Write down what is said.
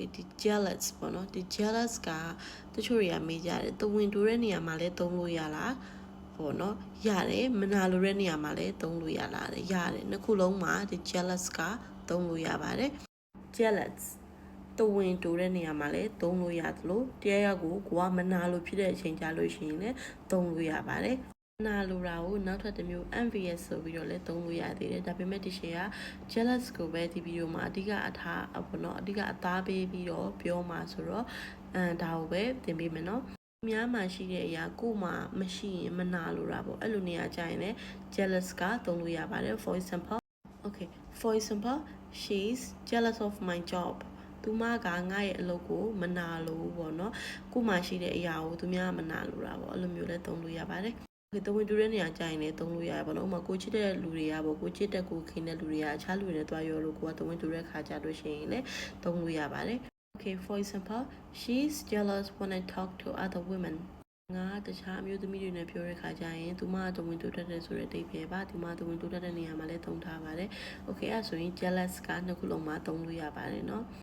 okay ဒီ jealous ပေါ့နော်ဒီ jealous ကတချို့တွေကမေးကြတယ်တဝင်တူတဲ့နေရာမှာလည်းသုံးလို့ရလားပေါ့နော်ရတယ်မနာလိုတဲ့နေရာမှာလည်းသုံးလို့ရလားရတယ်နှစ်ခုလုံးမှာဒီ jealous ကသုံးလို့ရပါတယ် jealous တဝင်တူတဲ့နေရာမှာလည်းသုံးလို့ရသလိုတရားရောက်ကိုကမနာလိုဖြစ်တဲ့အချိန်ကြလို့ရှိရင်လည်းသုံးလို့ရပါတယ်နာလိုတာကိုနောက်ထပ်တစ်မျိုး envious ဆိုပြီးတော့လည်းသုံးလို့ရသေးတယ်ဒါပေမဲ့ဒီရှေ့က jealous ကိုပဲဒီဗီဒီယိုမှာအဓိကအထားပေါ့နော်အဓိကအသားပေးပြီးတော့ပြောမှာဆိုတော့ဒါကိုပဲသင်ပေးမယ်နော်များမှရှိတဲ့အရာကိုမှမရှိရင်မနာလိုတာပေါ့အဲ့လိုနေရာကြရင်လည်း jealous ကသုံးလို့ရပါတယ် for example okay for example she's jealous of my job သူမကငါ့ရဲ့အလုပ်ကိုမနာလို့ပေါ့နော်ကိုမှရှိတဲ့အရာကိုသူများမနာလို့တာပေါ့အဲ့လိုမျိုးလည်းသုံးလို့ရပါတယ်တဝင်တူတဲ့နေရာကြရင်လည်းသုံးလို့ရတယ်ပေါ့နော်ဥပမာကိုချစ်တဲ့လူတွေကပေါ့ကိုချစ်တဲ့ကိုခင်တဲ့လူတွေကအခြားလူတွေနဲ့တွားရောလို့ကိုကတဝင်တူတဲ့ခါကြလို့ရှိရင်လည်းသုံးလို့ရပါတယ် okay for example she's jealous when I talk to other women ငါတခြားအမျိုးသမီးတွေနဲ့ပြောတဲ့ခါကျရင်သူမတဝင်တူတတ်တယ်ဆိုတဲ့အဓိပ္ပာယ်ပါသူမတဝင်တူတတ်တဲ့နေရာမှာလည်းသုံးထားပါတယ် okay အဲ့ဆိုရင် jealous ကနှစ်ခုလုံးမှာသုံးလို့ရပါတယ်เนาะ